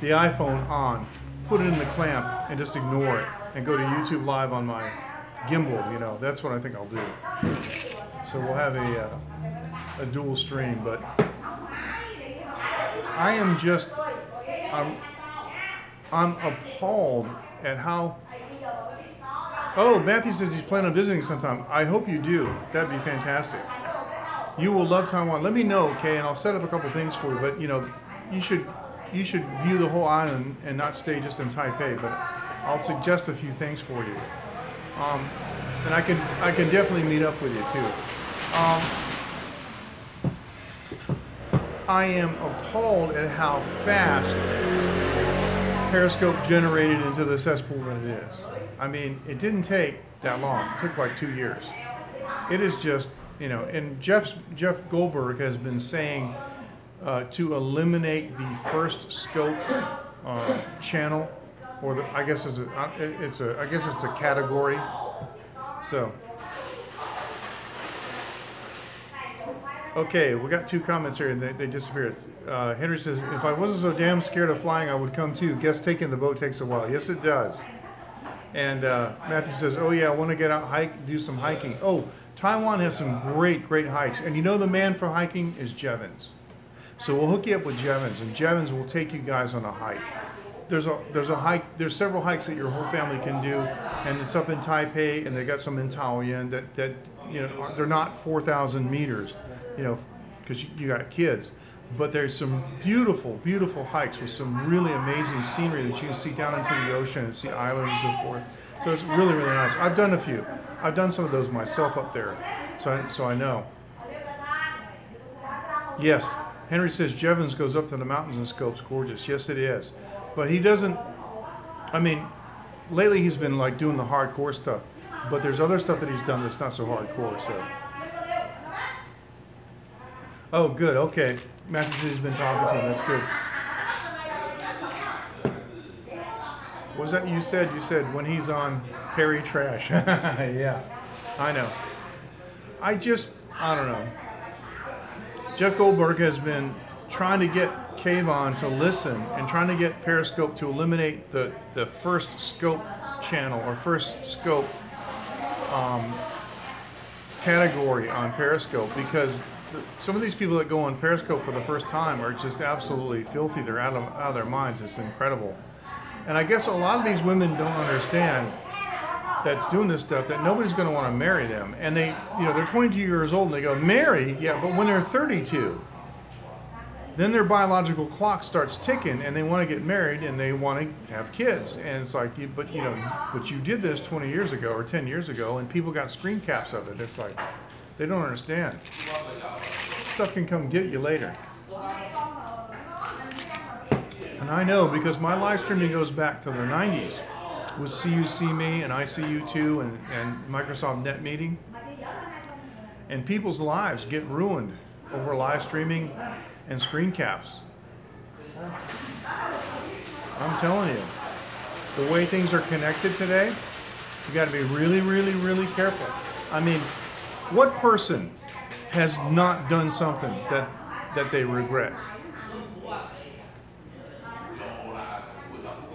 the iPhone on, put it in the clamp, and just ignore it, and go to YouTube Live on my gimbal. You know, that's what I think I'll do. So we'll have a dual stream, but I am just, I'm appalled at how, oh, Matthew says he's planning on visiting sometime. I hope you do. That'd be fantastic. You will love Taiwan. Let me know, okay, and I'll set up a couple things for you, but you know, you should view the whole island and not stay just in Taipei, but I'll suggest a few things for you. And I can definitely meet up with you too. I am appalled at how fast Periscope generated into the cesspool that it is. I mean, it didn't take that long. It took like 2 years. It is just, you know, and Jeff Goldberg has been saying to eliminate the first scope channel, or I guess it's a category. So. Okay, we got 2 comments here, and they disappeared. Henry says, if I wasn't so damn scared of flying, I would come too. Guess taking the boat takes a while. Yes, it does. And Matthew says, oh yeah, I want to get out, do some hiking. Oh, Taiwan has some great hikes. And you know the man for hiking is Jevons. So we'll hook you up with Jevons, and Jevons will take you guys on a hike. There's several hikes that your whole family can do, and it's up in Taipei, and they got some in Taoyuan that you know, they're not 4,000 meters. You know, because you got kids, but there's some beautiful hikes with some really amazing scenery that you can see down into the ocean and see islands and so forth. So it's really nice. I've done a few. I've done some of those myself up there, so I know. Yes, Henry says Jevons goes up to the mountains and scopes. Gorgeous. Yes, it is. But he doesn't, I mean, lately he's been like doing the hardcore stuff. But there's other stuff that he's done that's not so hardcore. So. Oh, good. Okay. Matthew has been talking to him. That's good. What was that you said? You said when he's on Perry Trash. Yeah, I know. I don't know. Jeff Goldberg has been trying to get Kayvon to listen and trying to get Periscope to eliminate the first scope channel or first scope category on Periscope, because some of these people that go on Periscope for the first time are just absolutely filthy. They're out of their minds. It's incredible. And I guess a lot of these women don't understand that's doing this stuff that nobody's going to want to marry them. And they, they're 22 years old and they go, marry? Yeah, but when they're 32, then their biological clock starts ticking and they want to get married and they want to have kids. And it's like, but you did this 20 years ago or 10 years ago and people got screen caps of it. It's like, they don't understand. Stuff can come get you later. And I know because my live streaming goes back to the 90s with See You See Me and I See You Too and Microsoft Net Meeting. And people's lives get ruined over live streaming and screen caps. I'm telling you, the way things are connected today, you got to be really, really, really careful. I mean, what person has not done something that they regret?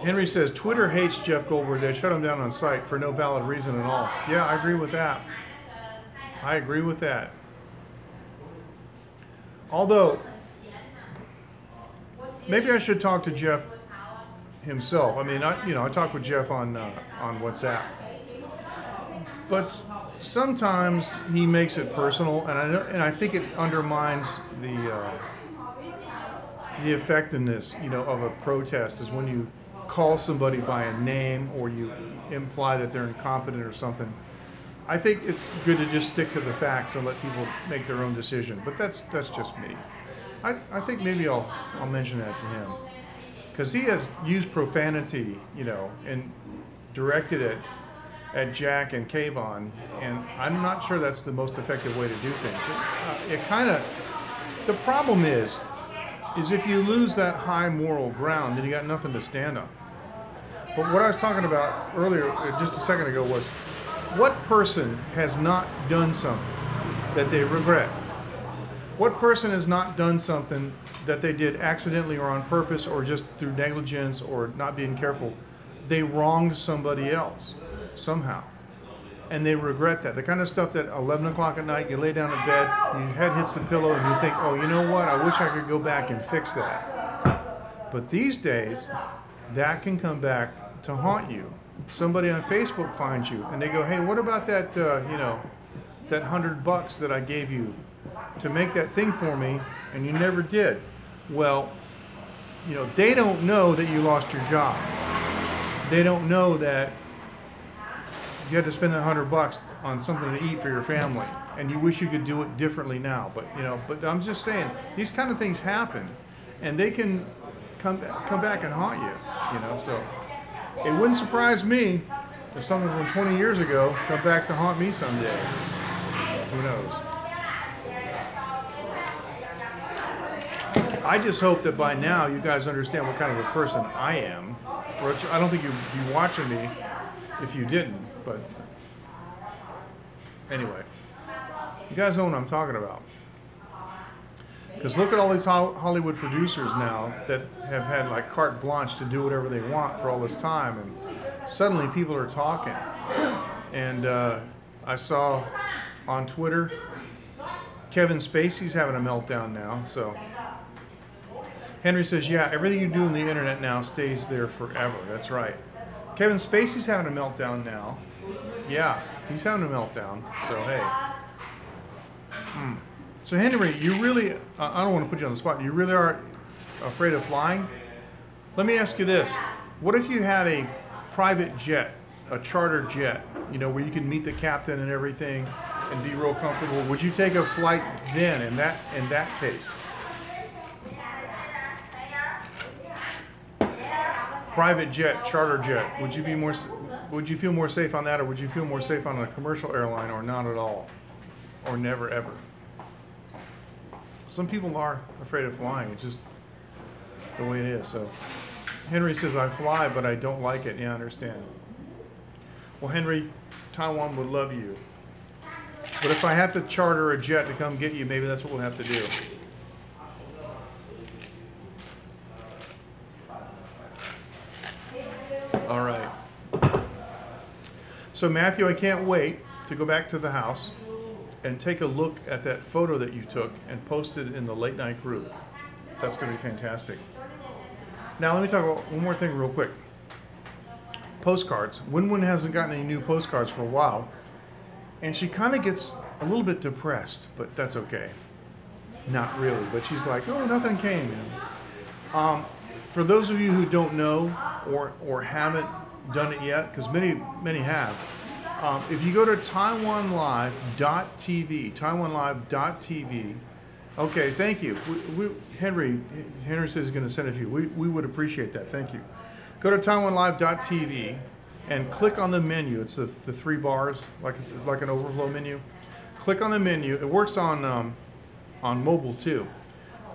Henry says, Twitter hates Jeff Goldberg. They shut him down on site for no valid reason at all. Yeah, I agree with that. I agree with that. Although, maybe I should talk to Jeff himself. I mean, I talk with Jeff on WhatsApp. But sometimes he makes it personal, and I think it undermines the effectiveness, of a protest is when you call somebody by a name or you imply that they're incompetent or something. I think it's good to just stick to the facts and let people make their own decision. But that's just me. I think maybe I'll mention that to him because he has used profanity, and directed it at Jack and Kayvon, and I'm not sure that's the most effective way to do things. The problem is if you lose that high moral ground, then you got nothing to stand on. But what I was talking about earlier, just a second ago, was what person has not done something that they regret? What person has not done something that they did accidentally or on purpose or just through negligence or not being careful? They wronged somebody else somehow, and they regret that. The kind of stuff that 11 o'clock at night, you lay down in bed, your head hits the pillow, and you think, oh, you know what, I wish I could go back and fix that. But these days, that can come back to haunt you. Somebody on Facebook finds you, and they go, hey, what about that, that $100 that I gave you to make that thing for me, and you never did? Well, they don't know that you lost your job. They don't know that you had to spend that $100 on something to eat for your family, and you wish you could do it differently now. But but I'm just saying, these kind of things happen, and they can come back and haunt you. So it wouldn't surprise me if something from 20 years ago come back to haunt me someday. Who knows? I just hope that by now you guys understand what kind of a person I am. Or I don't think you'd be watching me if you didn't. But anyway, you guys know what I'm talking about. Because look at all these Hollywood producers now that have had like carte blanche to do whatever they want for all this time, and suddenly people are talking. And I saw on Twitter, Kevin Spacey's having a meltdown now. So Henry says, yeah, everything you do on the internet now stays there forever. That's right. Kevin Spacey's having a meltdown now. Yeah, he's having a meltdown. So, hey. So, Henry, you really, I don't want to put you on the spot. You really are afraid of flying? Let me ask you this. What if you had a private jet, a charter jet, where you could meet the captain and everything and be real comfortable? Would you take a flight then in that case? private jet, charter jet, would you feel more safe on that, or would you feel more safe on a commercial airline, or not at all, or never ever? Some people are afraid of flying. It's just the way it is. So Henry says, I fly, but I don't like it. Yeah, I understand. Well, Henry, Taiwan would love you. But if I have to charter a jet to come get you, maybe that's what we'll have to do. All right. So Matthew, I can't wait to go back to the house and take a look at that photo that you took and post it in the late night group. That's going to be fantastic. Now let me talk about one more thing real quick. Postcards. Win-Win hasn't gotten any new postcards for a while, and she kind of gets a little bit depressed, but that's okay. Not really, but she's like, oh, nothing came. For those of you who don't know or haven't done it yet, because many have, if you go to taiwanlive.tv, okay, thank you. Henry says he's going to send it to you. We would appreciate that. Thank you. Go to taiwanlive.tv and click on the menu. It's the three bars, like an overflow menu. Click on the menu. It works on mobile too.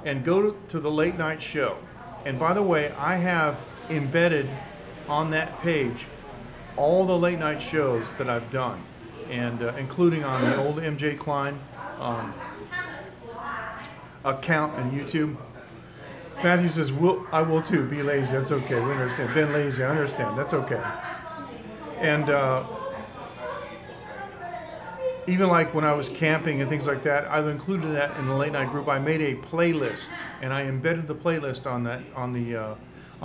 And go to the late night show. And by the way, I have embedded on that page all the late night shows that I've done, and including on the old MJ Klein account on YouTube. Matthew says, I will too. Be lazy. That's okay. We understand. Been lazy. I understand. That's okay. And even like when I was camping and things like that, I've included that in the late night group. I made a playlist, and I embedded the playlist on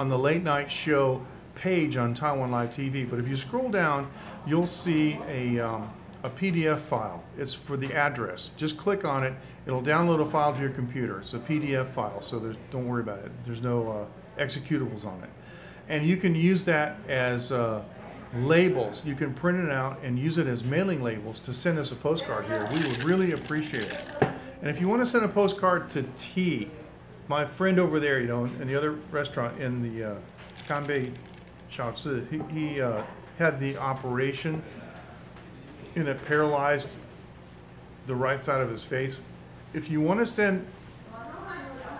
the late night show page on Taiwan Live TV. But if you scroll down, you'll see a PDF file. It's for the address. Just click on it. It'll download a file to your computer. It's a PDF file, so don't worry about it. There's no executables on it. And you can use that as labels. You can print it out and use it as mailing labels to send us a postcard here. We would really appreciate it. And if you want to send a postcard to T, my friend over there, in the other restaurant in the Kanbei Shaozi, he had the operation, and it paralyzed the right side of his face. If you want to send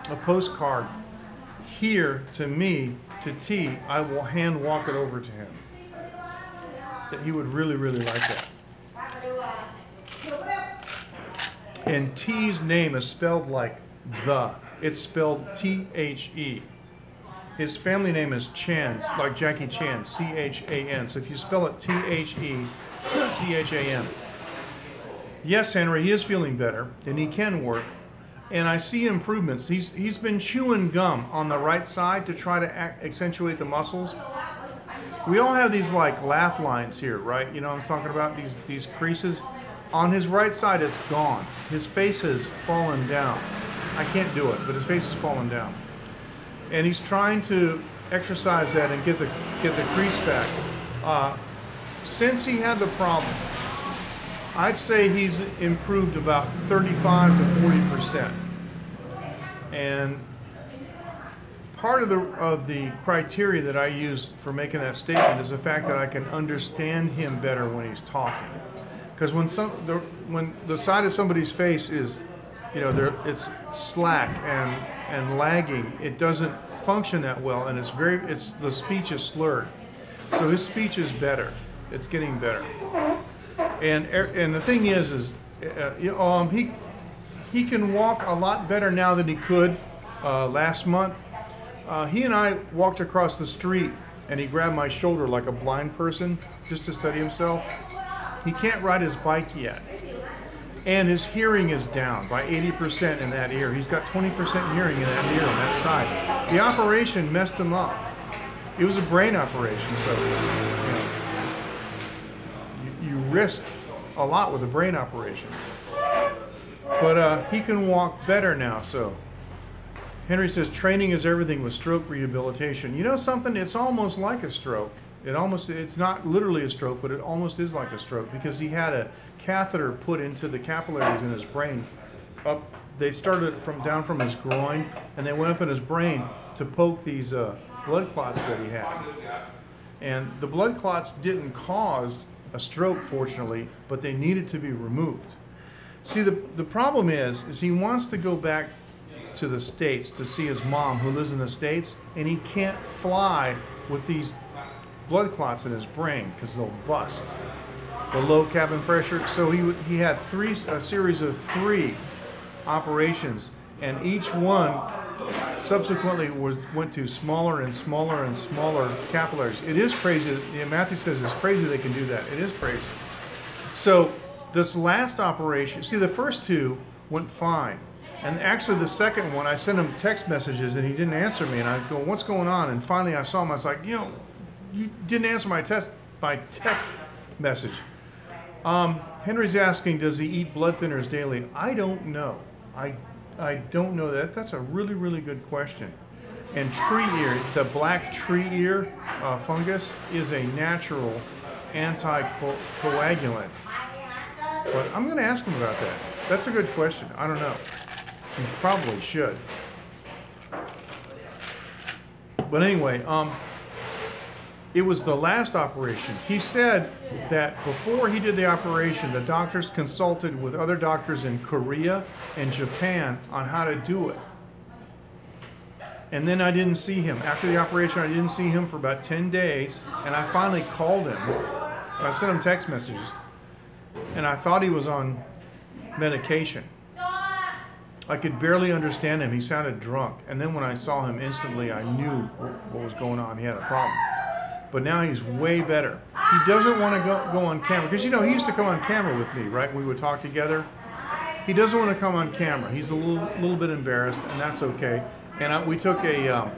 a postcard here to me, to T, I will hand walk it over to him. That he would really, really like that. And T's name is spelled like the. It's spelled T-H-E. His family name is Chan, like Jackie Chan, C-H-A-N. So if you spell it T-H-E, C-H-A-N. Yes, Henry, he is feeling better, and he can work. And I see improvements. He's been chewing gum on the right side to try to accentuate the muscles. We all have these like laugh lines here, right? You know what I'm talking about? These creases. On his right side, it's gone. His face has fallen down. I can't do it, but his face has fallen down. And he's trying to exercise that and get the crease back. Since he had the problem, I'd say he's improved about 35 to 40%. And part of the criteria that I use for making that statement is the fact that I can understand him better when he's talking. Because when the side of somebody's face is, it's slack and lagging, it doesn't function that well, and the speech is slurred. So his speech is better. It's getting better. And the thing is he can walk a lot better now than he could last month. He and I walked across the street, and he grabbed my shoulder like a blind person just to steady himself. He can't ride his bike yet. And his hearing is down by 80% in that ear. He's got 20% hearing in that ear on that side. The operation messed him up. It was a brain operation, so you risk a lot with a brain operation. But he can walk better now, so. Henry says, training is everything with stroke rehabilitation. You know something? It's almost like a stroke. It's not literally a stroke, but it almost is like a stroke, because he had a catheter put into the capillaries in his brain. They started down from his groin, and they went up in his brain to poke these blood clots that he had. And the blood clots didn't cause a stroke, fortunately, but they needed to be removed. See, the problem is he wants to go back to the States to see his mom who lives in the States, and he can't fly with these blood clots in his brain because they'll bust. The low cabin pressure. So he had a series of 3 operations, and each one subsequently went to smaller and smaller and smaller capillaries. It is crazy. Matthew says it's crazy they can do that. It is crazy. So this last operation, see, the first 2 went fine. And actually the second one, I sent him text messages and he didn't answer me. And I go, what's going on? And finally I saw him. I was like, you didn't answer my text message. Henry's asking, does he eat blood thinners daily? I don't know. I don't know that. That's a really, really good question. And tree ear, the black tree ear fungus is a natural anticoagulant. But I'm going to ask him about that. That's a good question. I don't know. He probably should. But anyway, it was the last operation. He said that before he did the operation, the doctors consulted with other doctors in Korea and Japan on how to do it. And then I didn't see him. After the operation, I didn't see him for about 10 days. And I finally called him. I sent him text messages. And I thought he was on medication. I could barely understand him. He sounded drunk. And then when I saw him instantly, I knew what was going on. He had a problem. But now he's way better. He doesn't want to go on camera. Because, he used to come on camera with me, right? We would talk together. He doesn't want to come on camera. He's a little bit embarrassed, and that's okay. And we took a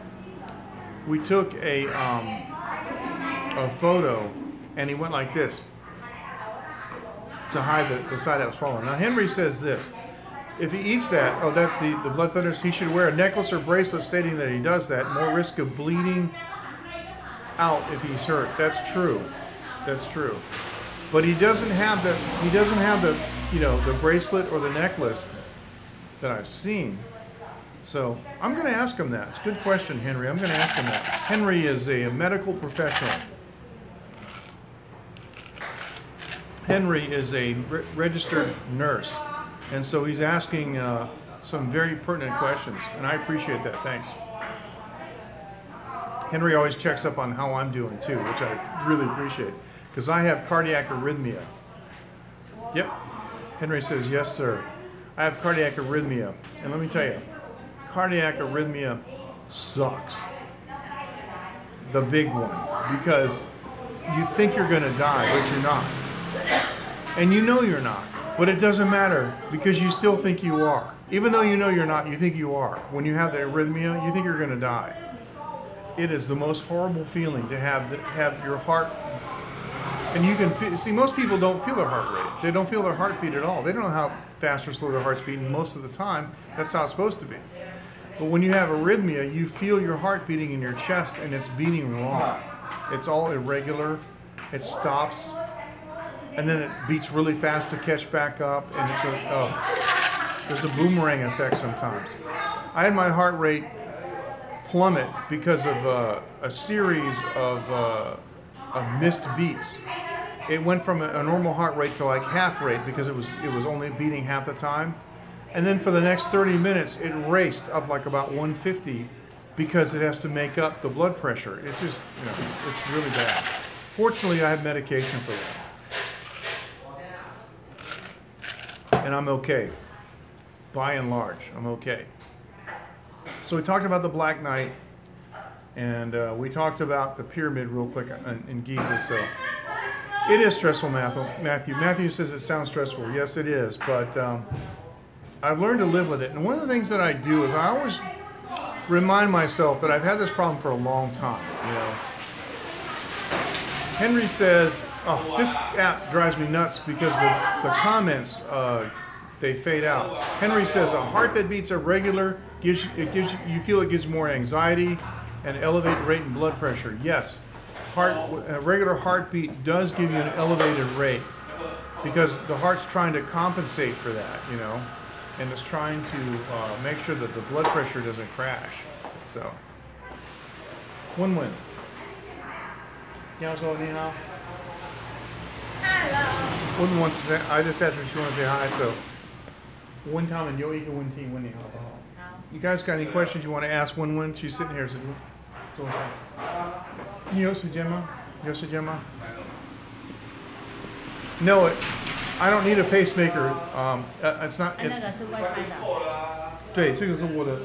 photo, and he went like this to hide the side that was falling. Now, Henry says this. If he eats that, the blood thinners, he should wear a necklace or bracelet stating that he does that. More risk of bleeding out if he's hurt. That's true. That's true. But he doesn't have the the bracelet or the necklace that I've seen. So I'm going to ask him that. It's a good question, Henry. I'm going to ask him that. Henry is a medical professional. Henry is a registered nurse. And so he's asking some very pertinent questions, and I appreciate that. Thanks. Henry always checks up on how I'm doing too, which I really appreciate, because I have cardiac arrhythmia. Yep. Henry says, yes, sir. I have cardiac arrhythmia, and let me tell you, cardiac arrhythmia sucks. The big one, because you think you're going to die, but you're not. And you know you're not. But it doesn't matter, because you still think you are. Even though you know you're not, you think you are. When you have the arrhythmia, you think you're going to die. It is the most horrible feeling to have your heart, and you can see most people don't feel their heart rate. They don't feel their heartbeat at all. They don't know how fast or slow their heart's beating most of the time. That's how it's supposed to be. But when you have arrhythmia, you feel your heart beating in your chest, and it's beating wrong. It's all irregular. It stops. And then it beats really fast to catch back up, and there's a boomerang effect sometimes. I had my heart rate plummet because of a series of missed beats. It went from a normal heart rate to like half rate because it was only beating half the time, and then for the next 30 minutes it raced up like about 150 because it has to make up the blood pressure. It's just it's really bad. Fortunately, I have medication for that. And I'm okay. By and large, I'm okay. So we talked about the Black Knight, and we talked about the pyramid real quick in Giza. So it is stressful, Matthew. Matthew says it sounds stressful. Yes, it is, but I've learned to live with it. And one of the things that I do is I always remind myself that I've had this problem for a long time. Henry says, oh, this app drives me nuts because the comments, they fade out. Henry says, a heart that beats irregular, you feel it gives more anxiety and elevated rate in blood pressure. Yes, a regular heartbeat does give you an elevated rate because the heart's trying to compensate for that, and it's trying to make sure that the blood pressure doesn't crash. So 温温。你要说你好。Hello.温 wants to say. I just asked her if she wants to say hi. So. 我问他们有一个问题问你好不好？好。You guys got any questions you want to ask Wen? She's sitting here. 坐下。你有时间吗？有时间吗？ No, I don't need a pacemaker. It's not. It's. 那个是 WiFi 的。对，这个是我的，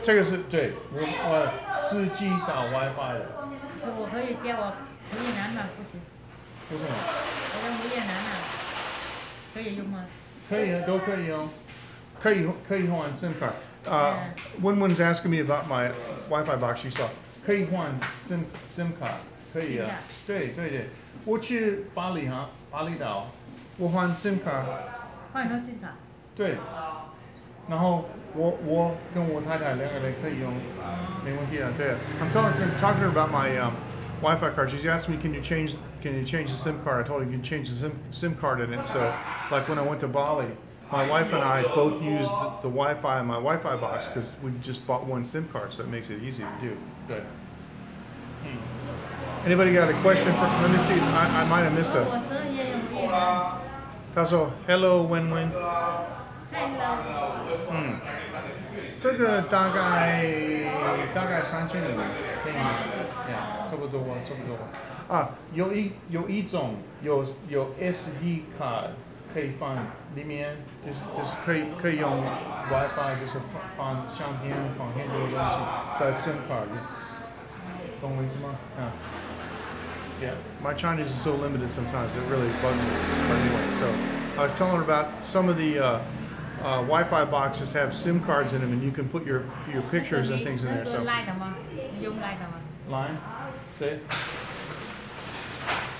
这个是对我司机打 WiFi 的。我可以接我越南吗？不行。为什么？我用越南啊，可以用吗？可以啊，都可以哦。可以换 SIM card. Wenwen's asking me about my Wi-Fi box. She saw 可以换 SIM card. 可以啊。对。我去巴厘岛，我换 SIM card。换成 SIM card。对。然后我跟我太太两个人可以用，没问题啊。对啊。I'm talking to her about my Wi-Fi card. She's asked me, can you change the SIM card? I told her you can change the SIM card in it. So, like when I went to Bali, my wife and I both used the Wi-Fi in my Wi-Fi box because we just bought one SIM card, so it makes it easy to do. Good. Anybody got a question for? Let me see. I might have missed a. 他说 Hello, Wen. Hello. 这个大概3000元，可以吗？差不多。啊，有一种有 SD 卡可以放里面，就是可以用 WiFi， 就是放相片，放很多东西在 SIM card 里，懂我意思吗？啊。Yeah, my Chinese is so limited sometimes it really bugs me. But anyway, so I was telling her about some of the Wi-Fi boxes have SIM cards in them, and you can put your pictures and things in there. So Line, say.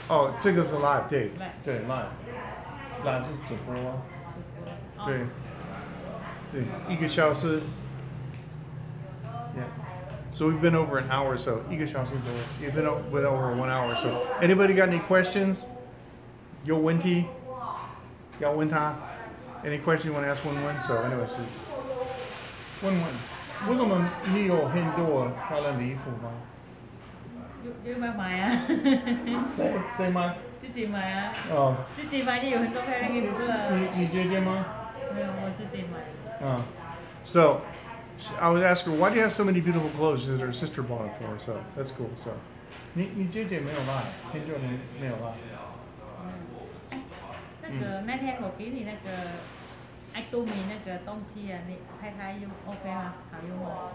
Oh, 这个是 live， 对 live 是直播，对，1个小时。Yeah. So we've been over an hour or so. 1个小时多。You've been over 1 hour. So anybody got any questions? 有问题要问他。Any question you want to ask Wen? So anyway, Wen, 为什么你有很多漂亮的衣服吗？有买啊。谁买？自己买啊。哦。自己买就有很多漂亮衣服了。你姐姐吗？没有，我自己买。So I was asking her, why do you have so many beautiful clothes? She said her sister bought it for her, so that's cool. So 你姐姐没有来，很久没有来。那个那天我给你那个爱多米那个东西啊，你太太用 OK 吗？好用吗？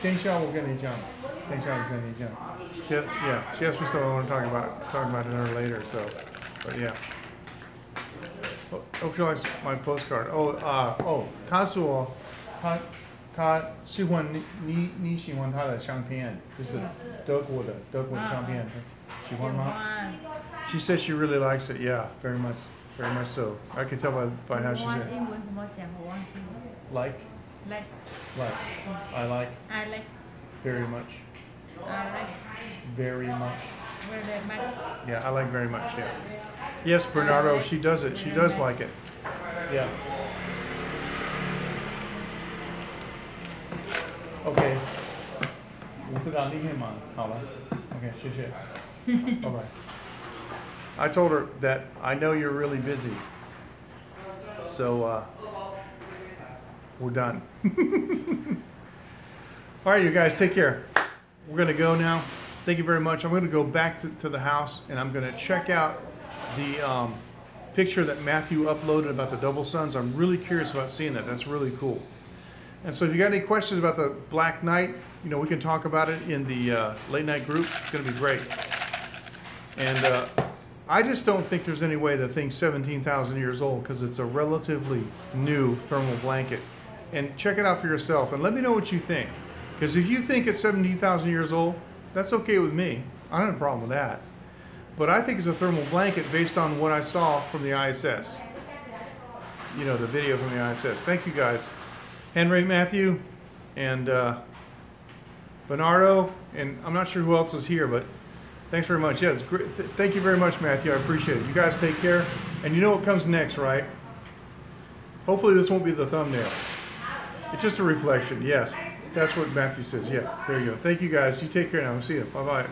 等一下我跟你讲。She asked me something I want to talk about it later. So, but yeah. Hope you like my postcard. 他说他喜欢你喜欢他的相片，就是德国的相片，喜欢吗？ She said she really likes it. Yeah, very much so. I can tell by how she said. 英文怎么讲？我忘记了。Like. I like. Very much. I like. Very much. Very much. Yeah, I like very much. Yeah. Yes, Bernardo, she does it. She does like it. Yeah. Okay. 我知道你很忙，好了。Okay, 谢谢。Bye bye. I told her that I know you're really busy, so we're done. All right, you guys, take care. We're gonna go now. Thank you very much. I'm gonna go back to the house, and I'm gonna check out the picture that Matthew uploaded about the double suns. I'm really curious about seeing that. That's really cool. And so if you got any questions about the Black Knight, we can talk about it in the late night group. It's going to be great. And I just don't think there's any way the thing's 17,000 years old because it's a relatively new thermal blanket. And check it out for yourself and let me know what you think. Because if you think it's 17,000 years old, that's okay with me. I don't have a problem with that. But I think it's a thermal blanket based on what I saw from the ISS. The video from the ISS. Thank you guys. Henry, Matthew, and Bernardo, and I'm not sure who else is here, but thanks very much. Yes, great. Thank you very much, Matthew. I appreciate it. You guys take care. And you know what comes next, right? Hopefully this won't be the thumbnail. It's just a reflection, yes. That's what Matthew says. Yeah, there you go. Thank you guys. You take care now. See you. Bye bye.